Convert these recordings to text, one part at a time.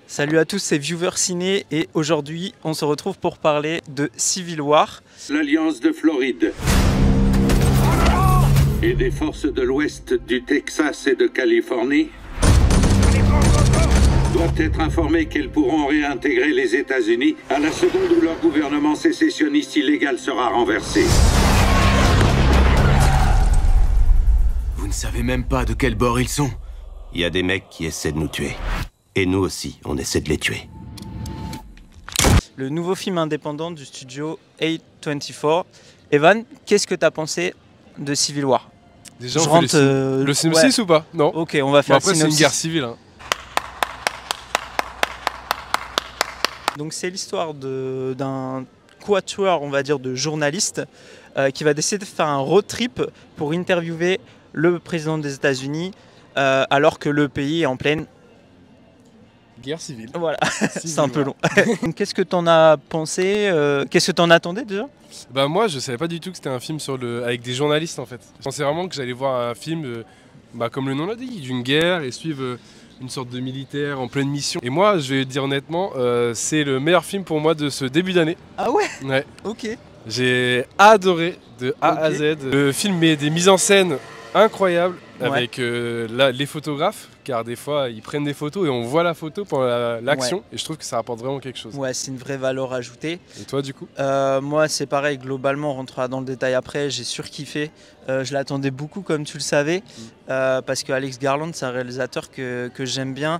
Salut à tous, c'est Viewer Ciné et aujourd'hui on se retrouve pour parler de Civil War. L'Alliance de Floride et des forces de l'Ouest du Texas et de Californie doivent être informées qu'elles pourront réintégrer les États-Unis à la seconde où leur gouvernement sécessionniste illégal sera renversé. Vous ne savez même pas de quel bord ils sont. Il y a des mecs qui essaient de nous tuer. Et nous aussi, on essaie de les tuer. Le nouveau film indépendant du studio A24. Evan, qu'est-ce que tu as pensé de Civil War? Déjà, on fait le synopsis ou pas? Non. Ok, on va faire après, c'est une guerre civile. Hein. Donc c'est l'histoire d'un quatuor, on va dire, de journalistes qui va décider de faire un road trip pour interviewer le président des États-Unis alors que le pays est en pleine guerre civile. Voilà, c'est un peu long. Qu'est-ce que t'en as pensé? Qu'est-ce que t'en attendais déjà? Bah moi, je savais pas du tout que c'était un film avec des journalistes en fait. Je pensais vraiment que j'allais voir un film, comme le nom l'a dit, d'une guerre et suivre une sorte de militaire en pleine mission. Et moi, je vais dire honnêtement, c'est le meilleur film pour moi de ce début d'année. Ah ouais? Ouais. Ok. J'ai adoré de A à Z. Le film met des mises en scène incroyables avec les photographes, car des fois ils prennent des photos et on voit la photo pendant l'action et je trouve que ça apporte vraiment quelque chose. Ouais, c'est une vraie valeur ajoutée. Et toi du coup? Moi c'est pareil, globalement on rentrera dans le détail après, j'ai surkiffé. Je l'attendais beaucoup comme tu le savais, parce que Alex Garland c'est un réalisateur que j'aime bien.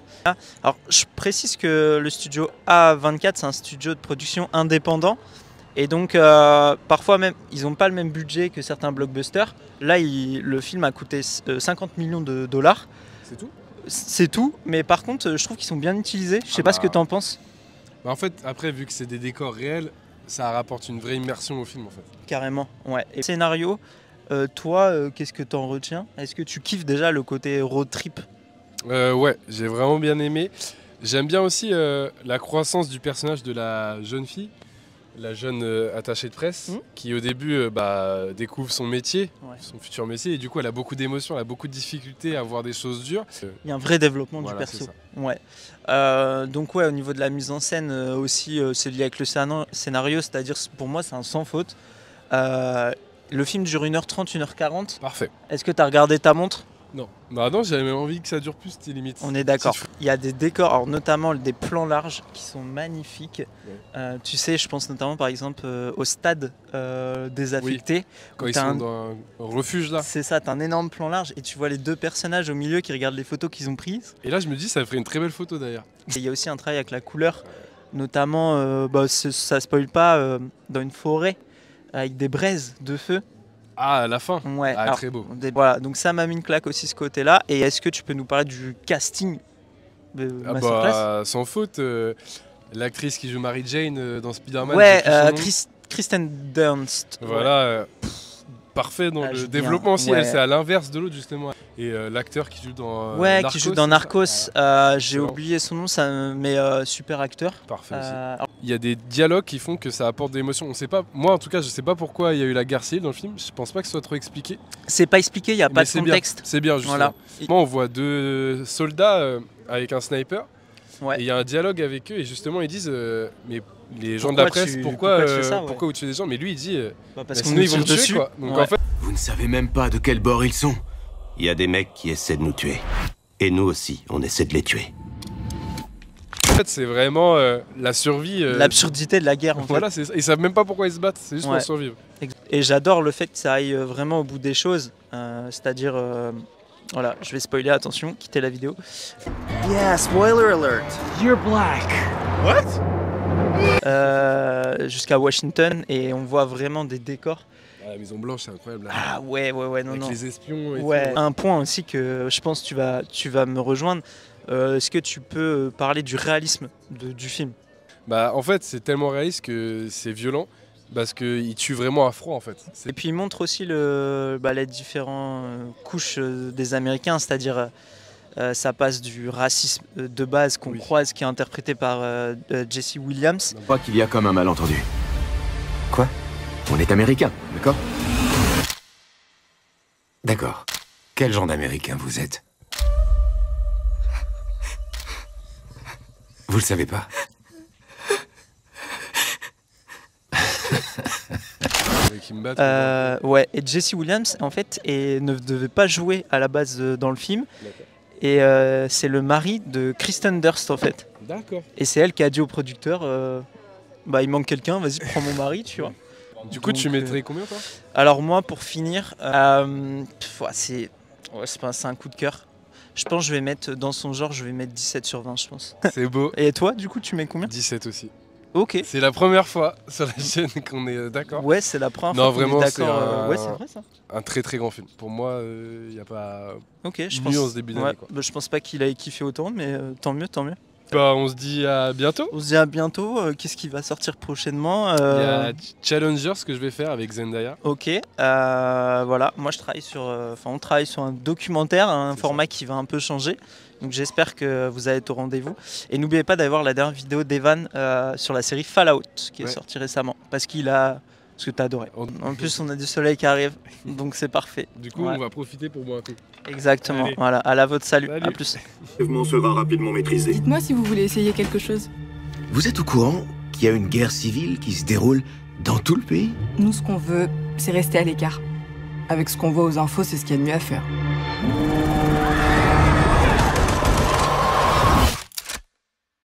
Alors je précise que le studio A24 c'est un studio de production indépendant. Et donc parfois même, ils n'ont pas le même budget que certains blockbusters. Là, le film a coûté 50 millions de dollars. C'est tout? C'est tout, mais par contre, je trouve qu'ils sont bien utilisés. Je sais pas ce que tu en penses. En fait, après, vu que c'est des décors réels, ça rapporte une vraie immersion au film en fait. Carrément, ouais. Et scénario, toi, qu'est-ce que tu en retiens? Est-ce que tu kiffes déjà le côté road trip? Ouais, j'ai vraiment bien aimé. J'aime bien aussi la croissance du personnage de la jeune fille. La jeune attachée de presse qui au début découvre son métier, son futur métier, et du coup elle a beaucoup d'émotions, elle a beaucoup de difficultés à voir des choses dures. Il y a un vrai développement du perso. Ouais. Donc ouais, au niveau de la mise en scène aussi, c'est lié avec le scénario, c'est-à-dire pour moi c'est un sans faute. Le film dure 1h30, 1h40. Parfait. Est-ce que tu as regardé ta montre? Non. Bah non, j'avais même envie que ça dure plus, c'était limite. On est d'accord. Il y a des décors, alors notamment des plans larges qui sont magnifiques. Ouais. Tu sais, je pense notamment par exemple au stade désaffecté. Oui. Quand ils sont dans un refuge là. C'est ça, t'as un énorme plan large et tu vois les deux personnages au milieu qui regardent les photos qu'ils ont prises. Et là je me dis ça ferait une très belle photo d'ailleurs. Il y a aussi un travail avec la couleur, notamment, ça spoil pas, dans une forêt avec des braises de feu. Ah, à la fin. Ouais, ah, alors, très beau. Voilà, donc ça m'a mis une claque aussi ce côté-là. Et est-ce que tu peux nous parler du casting de Masterclass? Sans faute, l'actrice qui joue Mary Jane dans Spider-Man. Ouais, Kristen Dunst. Voilà, parfait dans le développement aussi. Ouais. Elle, c'est à l'inverse de l'autre justement. Et l'acteur qui joue dans Narcos. Qui joue dans Narcos. J'ai oublié son nom, mais super acteur. Parfait aussi. Il y a des dialogues qui font que ça apporte des émotions. On sait pas, moi en tout cas, je sais pas pourquoi il y a eu la guerre civile dans le film. Je pense pas que ce soit trop expliqué. C'est pas expliqué, il y a pas de contexte. C'est bien justement. Voilà. Moi, on voit deux soldats avec un sniper. Ouais. Et il y a un dialogue avec eux et justement ils disent mais les gens de la presse pourquoi vous tuez des gens, mais lui il dit parce que sinon ils vont te tuer quoi. Donc en fait, vous ne savez même pas de quel bord ils sont. Il y a des mecs qui essaient de nous tuer et nous aussi on essaie de les tuer. En fait c'est vraiment la survie, l'absurdité de la guerre. Voilà, ils savent même pas pourquoi ils se battent, c'est juste pour survivre. Et j'adore le fait que ça aille vraiment au bout des choses, c'est-à-dire voilà, je vais spoiler, attention, quittez la vidéo. Yeah, spoiler alert. You're black. What? Jusqu'à Washington et on voit vraiment des décors. Ah, la Maison Blanche, c'est incroyable. Là. Ah ouais, non. Avec les espions et tout. Un point aussi que je pense que tu vas me rejoindre. Est-ce que tu peux parler du réalisme du film? En fait, c'est tellement réaliste que c'est violent. Parce qu'il tue vraiment à froid en fait. Et puis il montre aussi les différentes couches des Américains, c'est-à-dire ça passe du racisme de base qu'on croise, qui est interprété par Jesse Williams. Non pas qu'il y a comme un malentendu. Quoi? On est américain, d'accord? D'accord. Quel genre d'américain vous êtes? Vous le savez pas? Ouais, et Jesse Williams, en fait, ne devait pas jouer à la base dans le film. Et c'est le mari de Kristen Dunst, en fait. D'accord. Et c'est elle qui a dit au producteur bah, il manque quelqu'un, vas-y, prends mon mari, tu vois. Du coup, tu mettrais combien, toi? Alors, moi, pour finir, c'est un coup de cœur. Je pense que je vais mettre, dans son genre, je vais mettre 17 sur 20, je pense. C'est beau. Et toi, du coup, tu mets combien? 17 aussi. Ok. C'est la première fois sur la chaîne qu'on est d'accord. Ouais, c'est la première non, fois qu'on vraiment, est d'accord. Ouais, c'est vrai ça. Un très très grand film. Pour moi, il n'y a pas je nuance début d'année. Ouais, bah, je pense pas qu'il ait kiffé autant, mais tant mieux, tant mieux. Bah, on se dit à bientôt. On se dit à bientôt. Qu'est-ce qui va sortir prochainement? Il y a Challengers que je vais faire avec Zendaya. Ok. Voilà. Moi, on travaille sur un documentaire, un format qui va un peu changer. Donc, j'espère que vous allez être au rendez-vous. Et n'oubliez pas d'aller voir la dernière vidéo d'Evan sur la série Fallout qui est sortie récemment, parce que tu as adoré. En plus, on a du soleil qui arrive, donc c'est parfait. Du coup, on va profiter pour boire un coup. Exactement. Allez. Voilà. À la vôtre. Salut. À plus. Le mouvement sera rapidement maîtrisé. Dites-moi si vous voulez essayer quelque chose. Vous êtes au courant qu'il y a une guerre civile qui se déroule dans tout le pays? Nous, ce qu'on veut, c'est rester à l'écart. Avec ce qu'on voit aux infos, c'est ce qu'il y a de mieux à faire.